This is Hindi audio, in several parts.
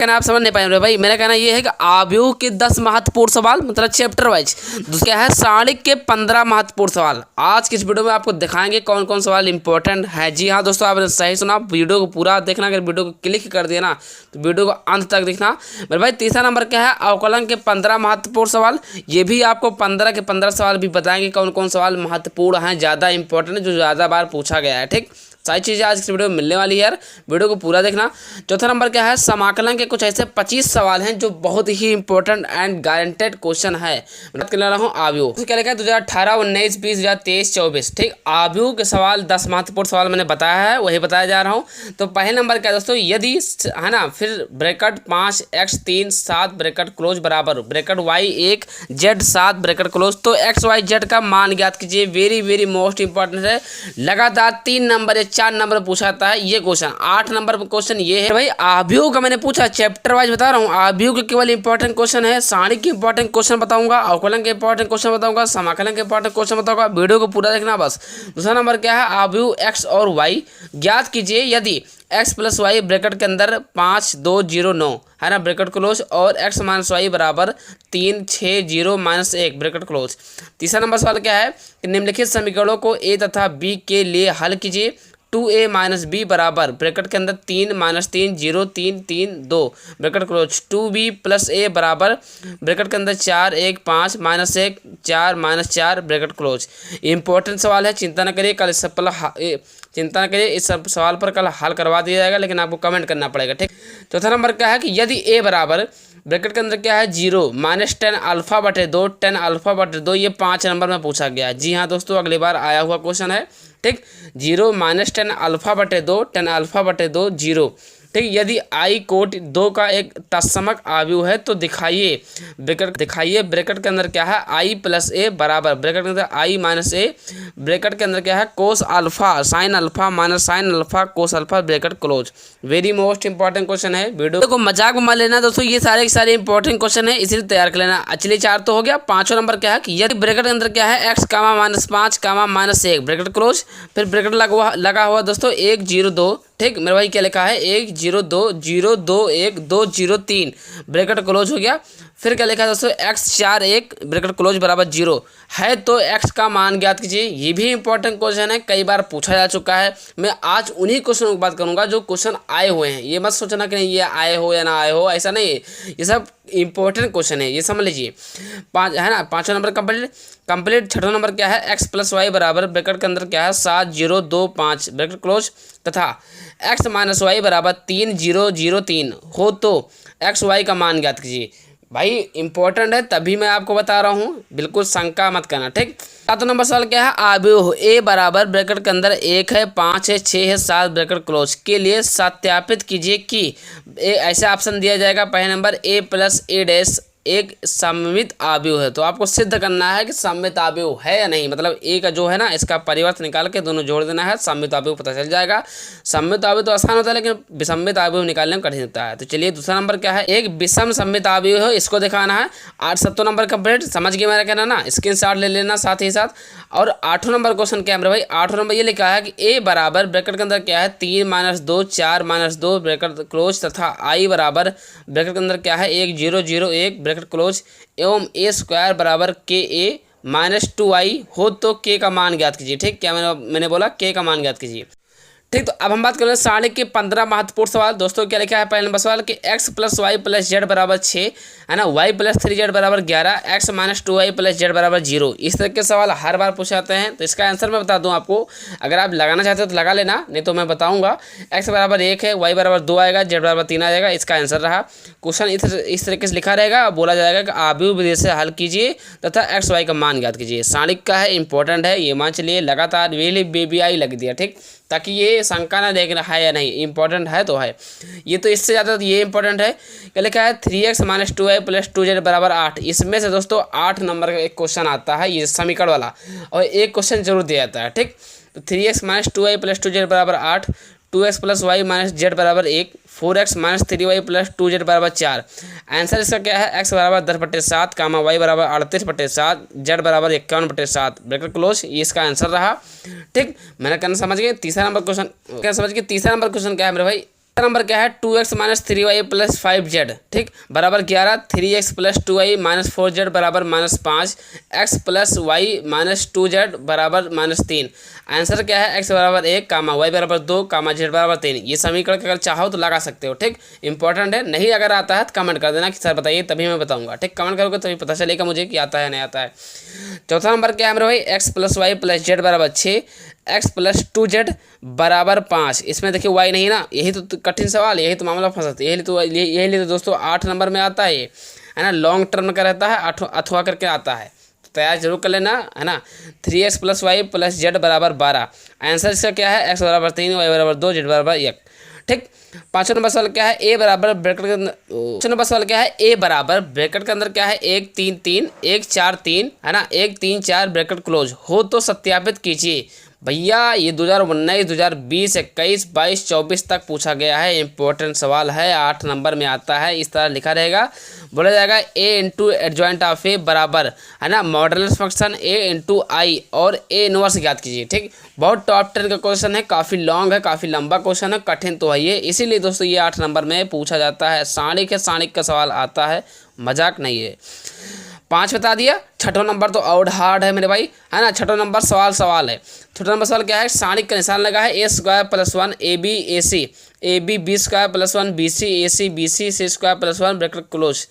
कहना आप समझ नहीं पाए भाई। मेरा कहना ये है कि आव्यूह के 10 महत्वपूर्ण सवाल मतलब चैप्टर वाइज, दूसरा है सारणिक के 15 महत्वपूर्ण सवाल। आज की इस वीडियो में आपको दिखाएंगे कौन कौन सवाल इंपॉर्टेंट है। जी हाँ दोस्तों, आपने सही सुना, वीडियो को पूरा देखना। अगर वीडियो को क्लिक कर दिया ना तो वीडियो को अंत तक देखना मेरे भाई। तीसरा नंबर क्या है, अवकलन के 15 महत्वपूर्ण सवाल। ये भी आपको 15 के 15 सवाल भी बताएंगे कौन कौन सवाल महत्वपूर्ण हैं, ज़्यादा इंपॉर्टेंट है, जो ज़्यादा बार पूछा गया है। ठीक, सारी चीज़ें आज की वीडियो में मिलने वाली है यार, वीडियो को पूरा देखना। चौथा नंबर क्या है, समाकलन के कुछ ऐसे 25 सवाल हैं जो बहुत ही इंपॉर्टेंट एंड गारंटेड क्वेश्चन है। बात कर रहा हूँ आव्यूह, क्या लिखा है 2018, 19, 20, 2023, 24। ठीक, आव्यूह के सवाल 10 महत्वपूर्ण सवाल मैंने बताया है, वही बताया जा रहा हूँ। तो पहले नंबर क्या है दोस्तों, यदि है ना, फिर ब्रैकेट 5x 3 7 ब्रैकेट क्लोज बराबर bracket y 1 z 7 bracket close, तो x y z का मान ज्ञात कीजिए। वेरी वेरी मोस्ट इंपॉर्टेंट है, लगातार 3 नंबर 4 नंबर पूछा जाता है ये क्वेश्चन। 8 नंबर क्वेश्चन ये है भाई, आव्यूह का मैंने पूछा, चैप्टर वाइज बता रहा हूँ। आव्यूह के केवल इंपॉर्टेंट क्वेश्चन है, सारणिक के इंपॉर्टेंट क्वेश्चन बताऊंगा, अवकलन के इंपॉर्टेंट क्वेश्चन बताऊंगा, समाकलन के इंपॉर्टेंट क्वेश्चन बताऊंगा। वीडियो को पूरा देखना बस। दूसरा नंबर क्या है, आव्यूह x और y ज्ञात कीजिए यदि x प्लस वाई ब्रैकेट के अंदर 5 2 0 9 है ना ब्रैकेट क्लोज, और x माइनस वाई बराबर 3 6 0 माइनस 1 ब्रैकेट क्लोज। तीसरा नंबर सवाल क्या है कि निम्नलिखित समीकरणों को a तथा b के लिए हल कीजिए। 2a माइनस बी बराबर ब्रैकेट के अंदर 3 minus 3 0 3 3 2 bracket close. 2b plus a बराबर ब्रैकेट के अंदर 4 1 5 minus 1 4 minus 4 bracket close. Important सवाल है, चिंता न करिए, कल चिंता न करिए, इस सवाल पर कल हल करवा दिया जाएगा, लेकिन आपको कमेंट करना पड़ेगा। ठीक, चौथा नंबर क्या है कि यदि a बराबर ब्रैकेट के अंदर क्या है 0 माइनस 10 अल्फा बटे 2 10 अल्फा बटे 2, ये 5 नंबर में पूछा गया है। जी हाँ दोस्तों, अगली बार आया हुआ क्वेश्चन है। ठीक, 0 माइनस 10 अल्फा बटे 2 10 अल्फा बटे 2 0। ठीक, यदि आई कोट 2 का एक तत्समक आव्यूह है तो दिखाइए ब्रैकेट के अंदर क्या है आई प्लस ए बराबर ब्रैकेट के अंदर आई माइनस ए ब्रैकेट के अंदर क्या है cos alpha sine alpha minus sine alpha cos alpha bracket close. Very most important question है, वीडियो को मजाक में मान लेना दोस्तों, ये सारे के सारे इंपॉर्टेंट क्वेश्चन है, इसीलिए तैयार कर लेना। चलिए 4 तो हो गया। 5वां नंबर क्या है कि यदि ब्रैकेट के अंदर क्या है x comma minus 5 comma minus 1 bracket close, फिर ब्रैकेट लगा हुआ दोस्तों 1 0 2। ठीक, मेरे भाई क्या लिखा है 1 0 2 0 2 1 2 0 3 ब्रैकेट क्लोज हो गया। फिर क्या लिखा है दोस्तों x 4 1 ब्रैकेट क्लोज बराबर 0 है, तो x का मान ज्ञात कीजिए। ये भी इंपॉर्टेंट क्वेश्चन है, कई बार पूछा जा चुका है। मैं आज उन्हीं क्वेश्चनों की बात करूंगा जो क्वेश्चन आए हुए हैं। ये मत सोचना कि नहीं ये आए हो या ना आए हो, ऐसा नहीं है, ये सब इंपॉर्टेंट क्वेश्चन है, ये समझ लीजिए। 5 है ना, 5वां नंबर कंप्लीट। 6वां नंबर क्या है, x प्लस वाई बराबर ब्रैकेट के अंदर क्या है 7 0 2 5 ब्रैकेट क्लोज, तथा x माइनस वाई बराबर 3 0 0 3 हो तो x y का मान ज्ञात कीजिए। भाई इंपॉर्टेंट है, तभी मैं आपको बता रहा हूँ, बिल्कुल शंका मत करना। ठीक, 7वां नंबर सवाल क्या है, आव्यूह a बराबर ब्रैकेट के अंदर 1 है 5 है 6 है 7 ब्रैकेट क्लोज के लिए सत्यापित कीजिए कि ऐसा ऑप्शन दिया जाएगा। पहले number a plus a dash एक सममित आव्यूह है, तो आपको सिद्ध करना है कि सममित आव्यूह है या नहीं। मतलब ए का जो है ना, इसका परिवर्त निकाल के दोनों जोड़ देना है, सममित आव्यूह पता चल जाएगा। सममित आव्यूह तो आसान होता है, लेकिन विसम्मित आव्यूह निकालने में कठिन होता है। तो चलिए दूसरा नंबर क्या है, एक विषम सममित आव्यूह है, इसको दिखाना है। 7वां नंबर कंप्लीट, समझ गए मेरा कहना ना, स्क्रीनशॉट ले लेना साथ ही साथ। और 8वां नंबर क्वेश्चन क्या है मेरे भाई, 8वां नंबर ये लिखा है कि ए बराबर ब्रैकेट के अंदर क्या है 3 माइनस 2 4 माइनस 2 ब्रैकेट क्लोज, तथा आई बराबर ब्रैकेट के अंदर क्या है 1 0 0 1 ब्रैकेट क्लोज, एवं a स्क्वायर बराबर के a माइनस 2i हो तो k का मान ज्ञात कीजिए। ठीक, क्या मैंने बोला k का मान ज्ञात कीजिए। ठीक, तो अब हम बात करें सारणिक के 15 महत्वपूर्ण सवाल। दोस्तों क्या लिखा है पहले नंबर सवाल कि x plus Y plus Z बराबर 6 है ना, y प्लस 3z बराबर 11 x minus 2y plus Z बराबर 0। इस तरह के सवाल हर बार पूछे जाते हैं, तो इसका आंसर मैं बता दूं आपको। अगर आप लगाना चाहते हो तो लगा लेना, नहीं तो मैं बताऊंगा। x बराबर 1 है, y बराबर 2 आएगा, z बराबर 3 आ जाएगा। इसका आंसर रहा क्वेश्चन इस तरीके से लिखा रहेगा, बोला जाएगा कि आव्यूह विधि से हल कीजिए तथा x y का मान ज्ञात कीजिए। सारणिक का है, इंपॉर्टेंट है, ये मान चलिए लगातार वेली बेबी आई लग दिया। ठीक, ताकि ये शंका ना देखना है या नहीं, इंपॉर्टेंट है तो है ये, तो इससे ज़्यादा तो ये इंपॉर्टेंट है। क्या लिखा है 3x minus 2y plus 2z बराबर 8। इसमें से दोस्तों 8 नंबर का एक क्वेश्चन आता है, ये समीकरण वाला, और एक क्वेश्चन जरूर दिया जाता है। ठीक, तो 3x minus 2y plus 2z बराबर 8, 2x plus Y minus Z बराबर 1, 4x minus 3y plus 2z बराबर 4। आंसर इसका क्या है, x बराबर 10/7 कामा y बराबर 38/7 z बराबर 51/7 ब्रैकेट क्लोज। ये इसका आंसर रहा। ठीक, मैंने कहना समझ गए। तीसरा नंबर क्वेश्चन क्या समझ गए, तीसरा नंबर क्वेश्चन क्या है मेरे भाई, नंबर क्या है 2x minus 3y plus 5z, ठीक, बराबर 11। 3x plus 2y minus 4z बराबर minus 5, x plus Y minus 2z बराबर माइनस 3। आंसर क्या है x बराबर 1 कामा y बराबर 2 कामा z बराबर 3। ये समीकरण अगर चाहो तो लगा सकते हो, ठीक, इंपॉर्टेंट है। नहीं अगर आता है तो कमेंट कर देना कि सर बताइए, तभी मैं बताऊंगा, ठीक। कमेंट करोगे तभी पता चलेगा मुझे कि आता है नहीं आता है। चौथा नंबर क्या है मेरे भाई x plus Y plus Z बराबर 6, x प्लस 2z बराबर 5। इसमें देखिए y नहीं ना, यही तो कठिन सवाल, यही तो मामला फंसाता है। यही तो दोस्तों 8 नंबर में आता है, ये है ना, लॉन्ग टर्म का रहता है, अथवा करके आता है, तो तैयार जरूर कर लेना, है ना। 3x plus Y plus Z बराबर 12। आंसर इसका क्या है x बराबर 3, y बराबर 2, z बराबर 1, ठीक। पाँचवें नंबर सवाल क्या है a बराबर ब्रैकेट के अंदर, पाँचवें नंबर सवाल क्या है a बराबर ब्रैकेट के अंदर क्या है 1 3 3 1 4 3, है ना, 1 3 4 ब्रैकेट क्लोज हो तो सत्यापित कीजिए। भैया ये 2019 2020 21 22 24 तक पूछा गया है, इंपॉर्टेंट सवाल है, 8 नंबर में आता है। इस तरह लिखा रहेगा, बोला जाएगा a इंटू एडजॉइंट ऑफ ए बराबर, है ना, मॉडुलस फंक्शन a इंटू आई और a इनवर्स ज्ञात कीजिए, ठीक। बहुत टॉप 10 का क्वेश्चन है, काफ़ी लॉन्ग है, काफ़ी लंबा क्वेश्चन है, कठिन तो है ये, इसीलिए दोस्तों ये 8 नंबर में पूछा जाता है। साणिक का सवाल आता है, मजाक नहीं है। 5 बता दिया। छठवां नंबर तो और हार्ड है मेरे भाई, है ना। छठवां नंबर सवाल है। छठवां नंबर सवाल क्या है, साणिक का निशान लगा है a² + 1 ab ac ab b² + 1 bc ac bc c² + 1 bracket close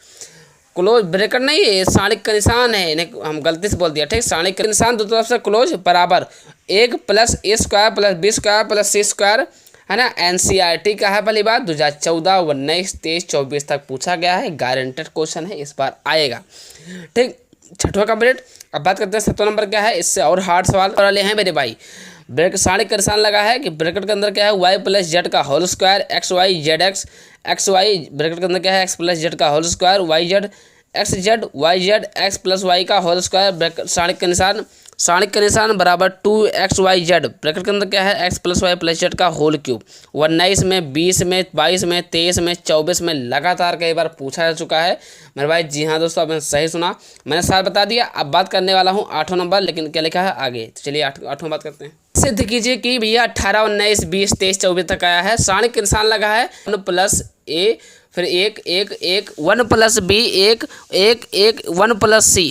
bracket नहीं है, साणिक का निशान है, हम गलती से बोल दिया, ठीक। साणिक का निशान दो तरफ से क्लोज बराबर 1 + a² + b² + c², है ना। NCERT का है, पहली बात 2014 19 23 24 तक पूछा गया है, गारंटेड क्वेश्चन है, इस बार आएगा, ठीक। छठवां कंप्लीट। अब बात करते हैं 7वां नंबर क्या है, इससे और हार्ड सवाल वाले हैं मेरे भाई। साणिक का निशान लगा है कि ब्रैकेट के अंदर क्या है y प्लस जेड का whole square X Y Z X, X Y bracket के अंदर क्या है x प्लस जेड का whole square Y Z X Z Y Z X plus Y का होल स्क्वायर। साणिक का निशान बराबर 2xyz, ब्रैकेट के अंदर क्या है x plus Y plus Z का होल क्यूब। 19 में 20 में 22 में 23 में 24 में लगातार कई बार पूछा जा चुका है मेरे भाई। जी हाँ दोस्तों, आपने सही सुना, मैंने सारा बता दिया। अब बात करने वाला हूँ 8वां नंबर, लेकिन क्या लिखा है आगे, तो चलिए 8वां बात करते हैं। सिद्ध कीजिए कि भैया 18 19 20 23 24 तक आया है। साणिक का निशान लगा है 1 + a फिर 1 1 1 1 + b 1 1 1 1 + c।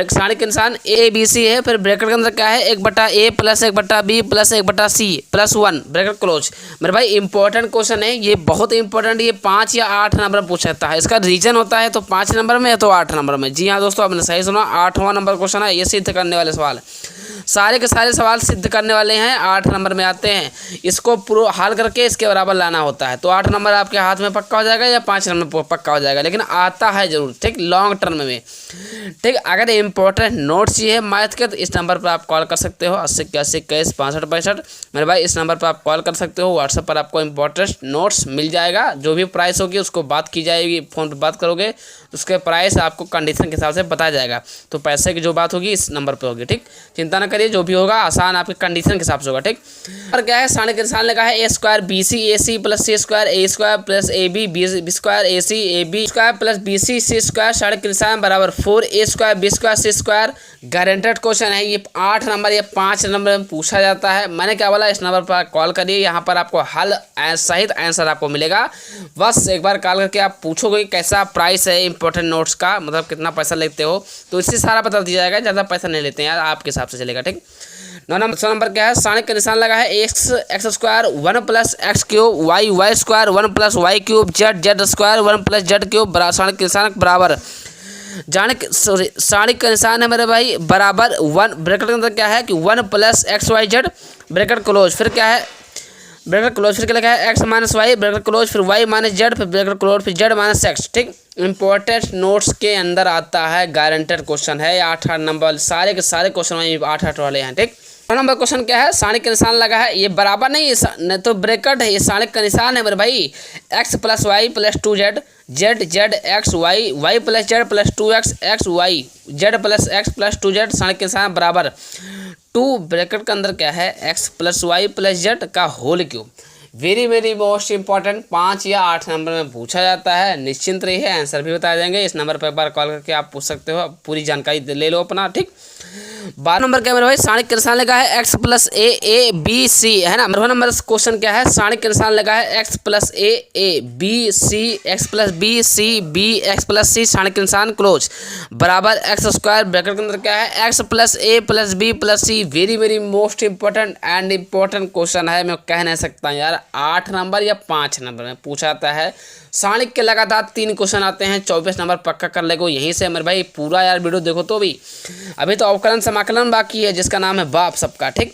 साणिक का निशान a b c है, फिर ब्रैकेट के अंदर क्या है 1/a + 1/b + 1/c + 1 bracket close. मेरे भाई इंपॉर्टेंट क्वेश्चन है ये, बहुत इंपॉर्टेंट, ये 5 या 8 नंबर में पूछा जाता है। इसका रीजन होता है तो 5 नंबर में है तो 8 नंबर में। जी हाँ दोस्तों, आपने सही सुना, 8वां नंबर क्वेश्चन है, ये सिद्ध करने वाले सवाल, सारे के सारे सवाल सिद्ध करने वाले हैं, 8 नंबर में आते हैं। इसको पूरा हल करके इसके बराबर लाना होता है, तो 8 नंबर आपके हाथ में पक्का हो जाएगा या 5 नंबर पक्का हो जाएगा, लेकिन आता है जरूर, ठीक, लॉन्ग टर्म में, ठीक। अगर इंपॉर्टेंट नोट्स चाहिए मैथ के तो इस नंबर पर आप कॉल कर सकते हो, 80 81 21 65 65। मेरे भाई इस नंबर पर आप कॉल कर सकते हो, व्हाट्सएप पर आपको इंपॉर्टेंट नोट्स मिल जाएगा। जो भी प्राइस होगी उसको बात की जाएगी, फ़ोन पर बात करोगे तो उसके प्राइस आपको कंडीशन के हिसाब से बताया जाएगा, तो पैसे की जो बात होगी इस नंबर पर होगी, ठीक। चिंता न करिए, जो भी होगा आसान आपके कंडीशन के हिसाब से होगा, ठीक। और क्या है, साणिक का निशान लगा है a² bc ac + c² a² + ab b² ac ab² + bc c²। साणिक का निशान बराबर 4a² b² c²। Guaranteed question है ये, 8 नंबर या 5 नंबर में पूछा जाता है। मैंने क्या बोला, इस नंबर पर कॉल करिए, यहाँ पर आपको हल सहित आंसर आपको मिलेगा। बस एक बार कॉल करके आप पूछोगे कैसा प्राइस है इंपॉर्टेंट नोट्स का, मतलब कितना पैसा लेते हो, तो इससे सारा बता दिया जाएगा। ज़्यादा पैसा नहीं लेते हैं यार, आपके हिसाब से चलेगा, ठीक। 9 नंबर क्या है, साणिक का निशान लगा है x² 1 + x³ y y² 1 + y³ z z² 1 + z³। साणिक का निशान बराबर साणिक का निशान है मेरे भाई बराबर 1, ब्रैकेट के अंदर क्या है कि 1 + xyz ब्रैकेट क्लोज, फिर क्या है ब्रैकेट क्लोज, फिर क्या लिखा है x - y ब्रैकेट क्लोज, फिर y - z फिर ब्रैकेट क्लोज, फिर z - x, ठीक। इंपॉर्टेंट नोट्स के अंदर आता है, गारंटेड क्वेश्चन है, 8 नंबर, सारे के सारे क्वेश्चन 8 वाले हैं, ठीक। नंबर क्वेश्चन क्या है, साणिक का निशान लगा है, ये बराबर नहीं तो ब्रैकेट है, ये साणिक का निशान है मेरे भाई, x + y + 2z z z x y y + z + 2x x y z + x + 2z। साणिक का निशान बराबर 2 ब्रैकेट के अंदर क्या है x + y + z का whole cube. Very very most important, 5 या 8 नंबर में पूछा जाता है। निश्चिंत रहिए, आंसर भी बताए जाएंगे। इस नंबर पर एक बार कॉल करके आप पूछ सकते हो, पूरी जानकारी ले लो अपना, ठीक। 12 नंबर क्या है मेरे भाई, सारणी के निशान लगा है x plus A B C, है ना। 12 नंबर क्वेश्चन क्या है, सारणी के निशान लगा है x plus A B C, x plus B C B, x plus C, सारणी के निशान क्लोज बराबर एक्स स्क्वायर, ब्रैकेट के अंदर क्या है x plus A plus B plus C. Very very most important and important question है, मैं कह नहीं सकता यार 8 नंबर या 5 नंबर में पूछा जाता है। सारणी के लगातार 3 क्वेश्चन आते हैं, 24 नंबर पक्का कर लेगो यहीं से मेरे भाई। पूरा यार वीडियो देखो तो भी अभी तो अवकलन समाकलन बाकी है जिसका नाम है बाप सबका, ठीक।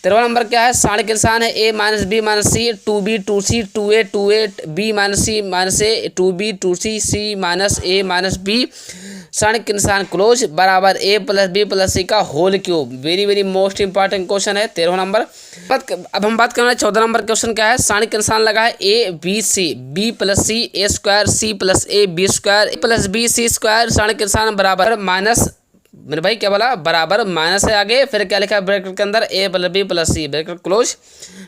13 नंबर क्या है, सारणी के निशान है a minus B minus C, 2b 2c 2a b minus C minus A, 2b 2c c minus A minus B, सारणी के निशान क्लोज बराबर a plus B plus C का whole cube. Very very most important question है 13 नंबर। अब हम बात करना है 14 नंबर क्वेश्चन क्या है, सारणी के निशान लगा है a B C, b plus C A square, C plus A B square plus B C square, सारणी के निशान बराबर माइनस, मेरे भाई क्या बोला, बराबर माइनस है आगे, फिर क्या लिखा है ब्रैकेट के अंदर a plus B plus C, bracket close,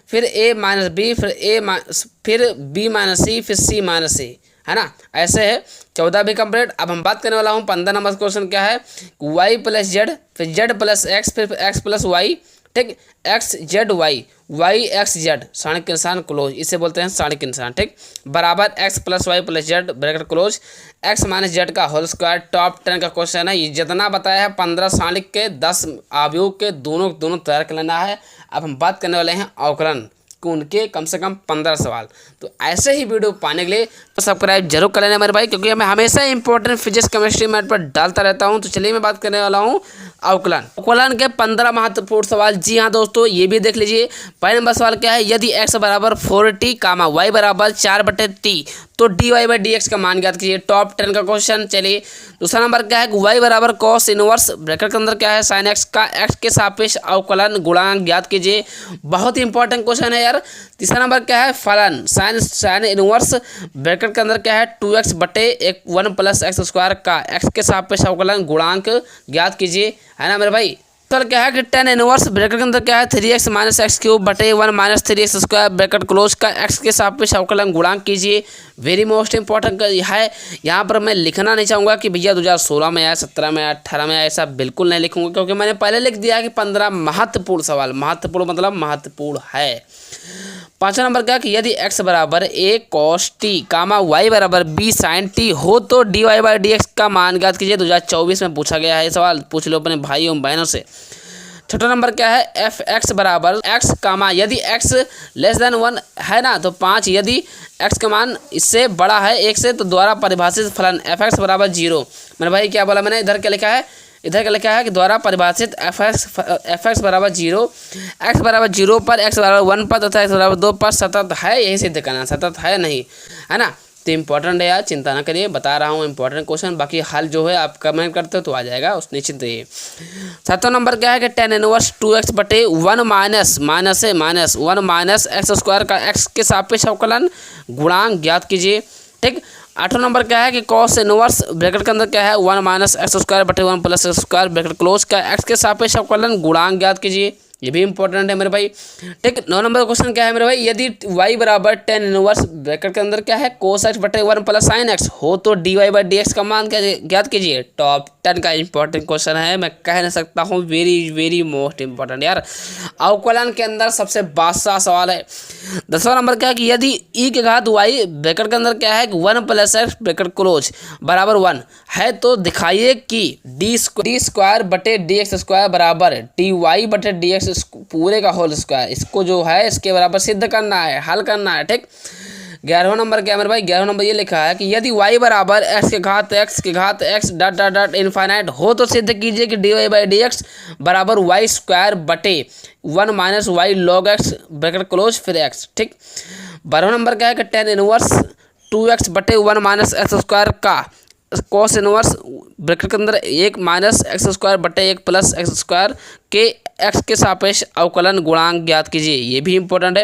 फिर a माइनस बी, फिर b माइनस सी, फिर c माइनस सी, है ना। ऐसे है 14 भी कंप्लीट। अब हम बात करने वाला हूँ 15 नंबर क्वेश्चन क्या है, y प्लस जेड, फिर z प्लस एक्स, फिर x प्लस वाई, ठीक, X Z Y, Y X Z, सारणी के निशान क्लोज, इसे बोलते हैं सारणी के निशान, ठीक, बराबर X plus Y plus Z, bracket close, X minus Z का होल स्क्वायर। टॉप 10 का क्वेश्चन है ये, जितना बताया है 15 सारणी के 10 अवयव के दोनों तैयार कर लेना है। अब हम बात करने वाले हैं अवकलन उनके कम से कम 15 सवाल। तो ऐसे ही वीडियो पाने के लिए सब्सक्राइब जरूर कर लेना मेरे भाई, क्योंकि मैं हमेशा इंपॉर्टेंट फिजिक्स केमिस्ट्री मैथ पर डालता रहता हूं। तो चलिए मैं बात करने वाला हूं अवकलन के 15 महत्वपूर्ण सवाल। जी हाँ दोस्तों, ये भी देख लीजिए। पहले नंबर सवाल क्या है, यदि x बराबर 4t कामा y बराबर 4/t तो dy/dx का मान ज्ञात कीजिए। टॉप 10 का क्वेश्चन। चलिए दूसरा नंबर क्या है, y बराबर cos इनवर्स, ब्रैकेट के अंदर क्या है sin x का x के सापेक्ष अवकलन गुणांक ज्ञात कीजिए। बहुत ही इंपॉर्टेंट क्वेश्चन है यार। तीसरा नंबर क्या है, फलन sin इनवर्स, ब्रैकेट के अंदर क्या है 2x/1 प्लस एक्स स्क्वायर का x के सापेक्ष अवकलन गुणांक ज्ञात कीजिए, है ना मेरे भाई। तो क्या है कि tan इनवर्स, ब्रैकेट के अंदर क्या है 3x माइनस एक्स क्यूब बटे 1 minus 3x square, bracket close का x के सापेक्ष अवकलन गुणांक कीजिए। वेरी मोस्ट इंपॉर्टेंट है। यहाँ पर मैं लिखना नहीं चाहूँगा कि भैया 2016 में आया, 17 में आया, 18 में आया, ऐसा बिल्कुल नहीं लिखूंगा, क्योंकि मैंने पहले लिख दिया कि 15 महत्वपूर्ण सवाल। महत्वपूर्ण मतलब महत्वपूर्ण है। पांचवा नंबर क्या कि यदि x बराबर a cos t comma y बराबर b sin t हो तो dy/dx का मान ज्ञात कीजिए। 2024 में पूछा गया है ये सवाल, पूछ लो अपने भाइयों बहनों से। छठा नंबर क्या है, एफ एक्स बराबर x कामा यदि x लेस देन 1 है ना, तो 5 यदि x का मान इससे बड़ा है 1 से तो द्वारा परिभाषित फलन एफ एक्स बराबर 0। मेरे भाई क्या बोला मैंने, इधर क्या लिखा है, इधर क्या लिखा है कि द्वारा परिभाषित एफ एक्स बराबर 0, एक्स बराबर 0 पर, एक्स बराबर 1 पर तथा एक्स बराबर 2 पर सतत है, यही सिद्ध करना। सतत है नहीं, है ना। तो इंपॉर्टेंट है यार, चिंता ना करिए, बता रहा हूँ इंपॉर्टेंट क्वेश्चन। बाकी हल जो है आप कमेंट करते हो तो आ जाएगा, उस निश्चित रहिए। सातवां नंबर क्या है कि tan इनवर्स 2x बटे 1 माइनस 1 माइनस एक्स स्क्वायर का x के सापेक्ष अवकलन गुणांक ज्ञात कीजिए, ठीक। आठवां नंबर क्या है कि cos इनवर्स, ब्रैकेट के अंदर क्या है 1 माइनस एक्स स्क्वायर बटे 1 plus x square, bracket close का x के सापेक्ष अवकलन गुणांक ज्ञात कीजिए। ये भी इंपॉर्टेंट है मेरे भाई, ठीक। 9 नंबर क्वेश्चन क्या है मेरे भाई, यदि y बराबर tan इनवर्स, ब्रैकेट के अंदर क्या है cos x बटे 1 प्लस sin x हो तो dy/dx का मान ज्ञात कीजिए। टॉप 10 का इंपॉर्टेंट क्वेश्चन है, मैं कह नहीं सकता हूँ, वेरी वेरी मोस्ट इंपॉर्टेंट यार। अवकलन के अंदर सबसे बादशाह सवाल है। 10वां नंबर क्या है कि यदि e के घात y, ब्रैकेट के अंदर क्या है 1 प्लस एक्स, ब्रैकेट क्लोज बराबर 1 है तो दिखाइए कि डी स्क्वायर बटे dx स्क्वायर बराबर dy बटे dx पूरे का होल स्क्वायर, इसको जो है इसके बराबर सिद्ध करना है, हल करना है, ठीक। 11वां नंबर क्या है मेरे भाई, 11वां नंबर ये लिखा है कि यदि y बराबर x के घात x dot dot dot infinite हो तो सिद्ध कीजिए कि dy/dx बराबर y स्क्वायर बटे 1 minus y log x, bracket close फिर x, ठीक। 12वां नंबर क्या है कि tan इनवर्स 2x बटे 1 माइनस एक्स स्क्वायर का cos इनवर्स, ब्रैकेट के अंदर 1 माइनस एक्स स्क्वायर बटे 1 प्लस एक्स स्क्वायर के x के सापेक्ष अवकलन गुणांक ज्ञात कीजिए। ये भी इंपॉर्टेंट है।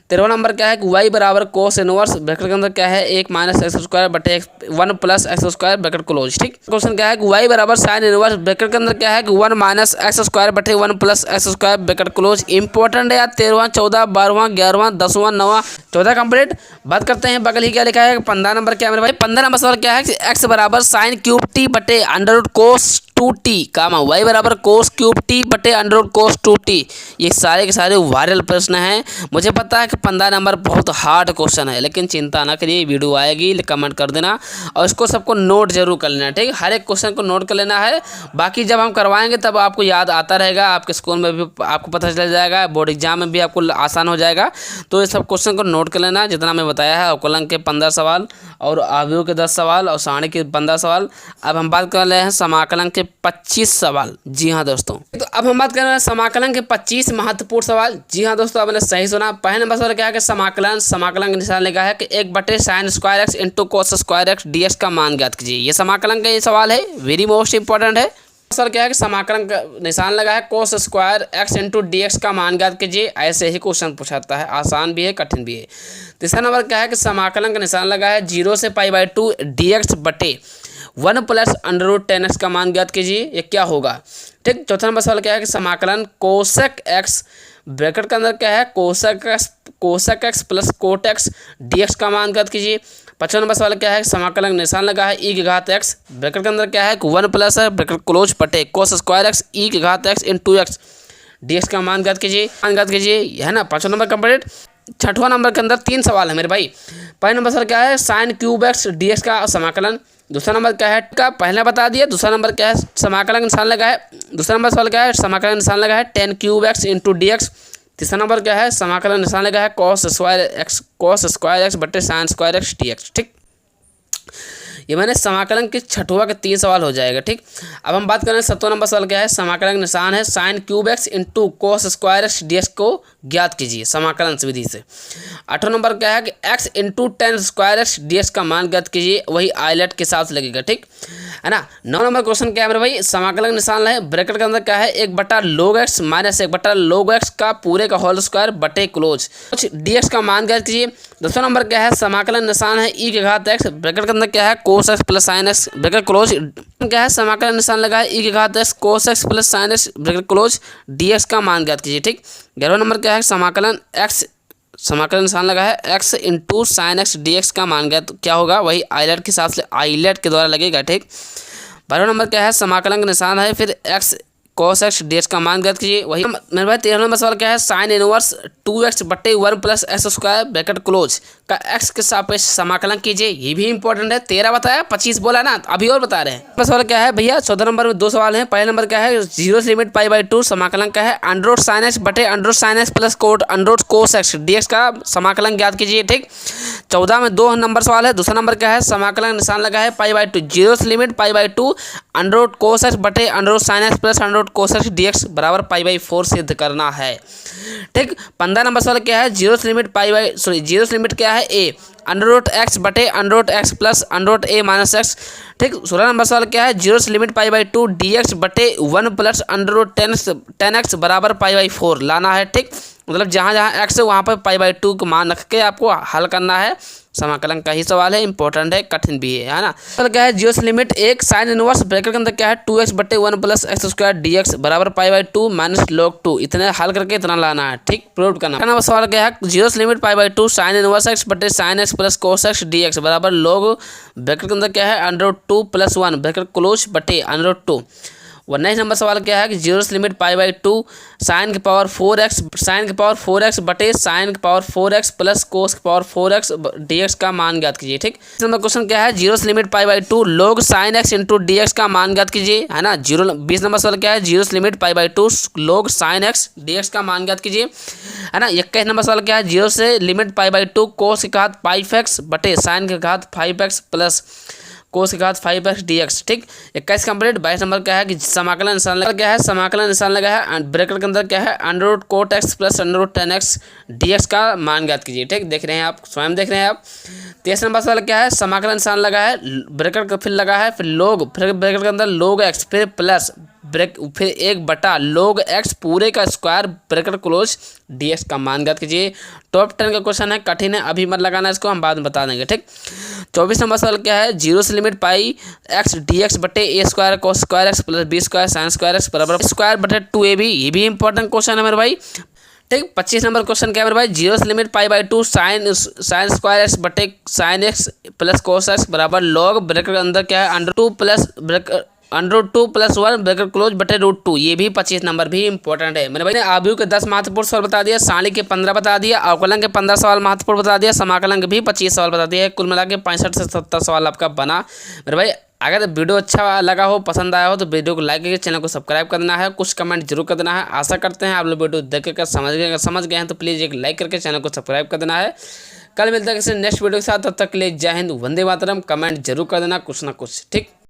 13वां नंबर क्या है कि y बराबर cos इनवर्स, ब्रैकेट के अंदर क्या है 1 माइनस एक्स स्क्वायर बटे 1 plus x square, bracket close, ठीक। क्वेश्चन क्या है कि y बराबर sin इनवर्स, ब्रैकेट के अंदर क्या है कि 1 माइनस एक्स स्क्वायर बटे 1 plus x square, bracket close. Important है यार। 13वां 14 12वां 11वां 10वां 9वां 14 कंप्लीट। बात करते हैं बगल ही क्या लिखा है 15 नंबर क्या है मेरे भाई। 15 नंबर सवाल क्या है कि x बराबर साइन क्यूब टी बटे अंडर रूट कोस 2t कामा y बराबर कोस क्यूब टी बटे अंडर रूट कोस 2t। ये सारे के सारे वायरल प्रश्न हैं। मुझे पता है कि 15 नंबर बहुत हार्ड क्वेश्चन है, लेकिन चिंता ना करिए, वीडियो आएगी कमेंट कर देना और इसको सबको नोट जरूर कर लेना, ठीक। हर एक क्वेश्चन को नोट कर लेना है, बाकी जब हम करवाएंगे तब आपको याद आता रहेगा, आपके स्कूल में भी आपको पता चल जाएगा, बोर्ड एग्जाम में भी आपको आसान हो जाएगा। तो ये सब क्वेश्चन को नोट कर लेना जितना मैं बताया है। अवकलन के 15 सवाल और अवयव के 10 सवाल और सारणी के 15 सवाल। अब हम बात कर रहे हैं समाकलन के 25 सवाल। जी हाँ दोस्तों, तो अब हम बात कर रहे हैं समाकलन के 25 महत्वपूर्ण सवाल। जी हाँ दोस्तों, आपने सही सुना। पहले नंबर सवाल क्या है कि समाकलन का निशान लिखा है कि 1 sin square x into cos square x D का मान ज्ञात कीजिए। ये समाकलन का ये सवाल है, वेरी मोस्ट इंपॉर्टेंट है। सर क्या है कि समाकलन का निशान लगा है cos square x into D का मान ज्ञात कीजिए। ऐसे ही क्वेश्चन पूछाता है, आसान भी है कठिन भी है। तीसरा नंबर क्या है कि समाकलन का निशान लगा है 0 से π/2 dx बटे 1 प्लस अंडर रूट 10x का मान ज्ञात कीजिए। ये क्या होगा, ठीक। चौथा नंबर सवाल क्या है कि समाकलन कोसेक एक्स ब्रैकेट के अंदर क्या है cosec x plus cot x dx का मान ज्ञात कीजिए। पाँचवा नंबर सवाल क्या है समाकलन निशान लगा है e की घात x ब्रैकेट के अंदर क्या है 1 प्लस है ब्रैकेट क्लोज बटे कोस स्क्वायर एक्स e की घात x इंटू एक्स dx का मान ज्ञात कीजिए, है ना। पाँचवा नंबर कंप्लीट। छठवां नंबर के अंदर 3 सवाल है मेरे भाई। पहले नंबर सवाल क्या है साइन क्यूब एक्स dx का समाकलन। दूसरा नंबर क्या है का पहले बता दिया। दूसरा नंबर क्या है समाकलन निशान लगा है। दूसरा नंबर सवाल क्या है समाकलन निशान लगा है 10 क्यूब एक्स इंटू dx। तीसरा नंबर क्या है समाकलन निशान लगा है कॉस स्क्वायर एक्स बटे साइन स्क्वायर एक्स dx, ठीक। ये मैंने समाकलन के छठवां के 3 सवाल हो जाएगा, ठीक। अब हम बात करें 7वां नंबर सवाल क्या है समाकलन निशान है sine cube x into cos square x D को ज्ञात कीजिए समाकलन विधि से। 8वां नंबर क्या है कि x into 10 square x D का मान ज्ञात कीजिए, वही आइलेट के साथ लगेगा, ठीक है ना। 9 नंबर क्वेश्चन क्या है मेरे भाई समाकलन निशान है ब्रैकेट के अंदर क्या है 1/log x minus 1/log x का पूरे का होल स्क्वायर बटे क्लोज dx का मान ज्ञात कीजिए। 10वां नंबर क्या है समाकलन निशान है e की घात x ब्रैकेट के अंदर क्या है cos x plus sine x bracket close क्या है समाकलन निशान लगा है e की घात x cos x plus sine x bracket close dx का मान ज्ञात कीजिए, ठीक। 11वां नंबर क्या है समाकलन निशान लगा है x into sine x D का मान ज्ञात क्या होगा, वही आइलेट के द्वारा लगेगा, ठीक। 12वां नंबर क्या है समाकलन का निशान है फिर x cos x dx का मान ज्ञात कीजिए, वही मेरे भाई। 13वां नंबर सवाल क्या है साइन इनवर्स 2x बटे 1 plus x square bracket close का x के सापेक्ष समाकलन कीजिए। ये भी इंपॉर्टेंट है। 13 बताया 25 बोला ना, अभी और बता रहे हैं। सवाल क्या है भैया 14 नंबर में 2 सवाल हैं। पहले नंबर क्या है 0 से लिमिट π/2 समाकलन क्या है अंडर रूट साइन एक्स बटे under root sine x plus cot under root cos x dx का समाकलन ज्ञात कीजिए, ठीक। 14 में 2 नंबर सवाल है। दूसरा नंबर क्या है समाकलन निशान लगा है π/2 0 से limit π/2 under root cos x बटे under root sine x plus under root cos x dx बराबर π/4 सिद्ध करना है, ठीक। 15 नंबर सवाल क्या है 0 से लिमिट क्या है a अंडर रूट एक्स बटे under root X plus under root a minus X, ठीक। 16 नंबर सवाल क्या है 0 से लिमिट π/2 dx बटे 1 प्लस अंडर रूट 10x बराबर π/4 लाना है, ठीक। मतलब जहाँ जहाँ x है वहाँ पर π/2 को मान रख के आपको हल करना है। समाकलन का ही सवाल है, इंपॉर्टेंट है, कठिन भी है ना। सवाल क्या है 0 से लिमिट 1 साइन इनवर्स ब्रैकेट के अंदर क्या है 2x बटे 1 प्लस एक्स स्क्वायर dx बराबर π/2 माइनस log 2। इतने हल करके इतना लाना है, ठीक, प्रूव करना है। सवाल क्या है 0 से लिमिट π/2 साइन इनवर्स x बटे sine x plus cos x dx बराबर log ब्रैकेट के अंदर क्या है under root 2 plus 1 bracket close बटे अंडर रूट 2। 19 नंबर सवाल क्या है कि 0 से लिमिट π/2 साइन की पावर 4x बटे साइन की पावर 4x प्लस कोस की पावर 4x dx का मान ज्ञात कीजिए, ठीक। नंबर क्वेश्चन क्या है 0 से limit π/2 log sine x into dx का मान ज्ञात कीजिए, है ना। 20 नंबर सवाल क्या है 0 से limit π/2 log sine x dx का मान ज्ञात कीजिए, है ना। 21 नंबर सवाल क्या है 0 से लिमिट π/2 कोस की घात 5x बटे साइन की घात 5x प्लस कोस की घात 5x dx, ठीक। 21 कंप्लीट। 22 नंबर क्या है कि समाकलन निशान लगा क्या है समाकलन निशान लगा है ब्रैकेट के अंदर क्या है under root cot X plus under root 10x dx का मान ज्ञात कीजिए, ठीक। देख रहे हैं आप, स्वयं देख रहे हैं आप। 23 नंबर सवाल क्या है समाकलन निशान लगा है ब्रैकेट का फिर लगा है फिर लोग फिर ब्रैकेट के अंदर log x फिर प्लस फिर 1/log x पूरे का स्क्वायर ब्रैकेट क्लोज dx का मान ज्ञात कीजिए। टॉप 10 का क्वेश्चन है, कठिन है, अभी मत लगाना इसको, हम बाद में बता देंगे, ठीक। 24 नंबर सवाल क्या है 0 से लिमिट πx dx बटे a square cos square x plus b square sine square x बराबर स्क्वायर बटे 2ab। ये भी इंपॉर्टेंट क्वेश्चन है मेरे भाई, ठीक। 25 नंबर क्वेश्चन क्या है मेरे भाई, जीरो से लिमिट पाई/2 साइन स्क्वायर एक्स बटे sine x plus cos x बराबर लॉग ब्रैकेट के अंदर क्या है √2+1 ब्रैकेट क्लोज बटे √2। ये भी 25 नंबर भी इंपॉर्टेंट है मेरे भाई ने। आव्यूह के 10 महत्वपूर्ण सवाल बता दिया, सारणी के 15 बता दिया, अवकलन के 15 सवाल महत्वपूर्ण बता दिया, समाकलन के भी 25 सवाल बता दिया। कुल मिला के 65 से 70 सवाल आपका बना मेरे भाई। अगर वीडियो अच्छा लगा हो, पसंद आया हो तो वीडियो को लाइक करके चैनल को सब्सक्राइब कर देना है, कुछ कमेंट जरूर कर देना है। आशा करते हैं आप लोग वीडियो देख कर समझ गए हैं तो प्लीज़ एक लाइक करके चैनल को सब्सक्राइब कर देना है। कल मिलते हैं किसी नेक्स्ट वीडियो के साथ, तब तक के लिए जय हिंद, वंदे मातरम। कमेंट जरूर कर देना कुछ ना कुछ, ठीक।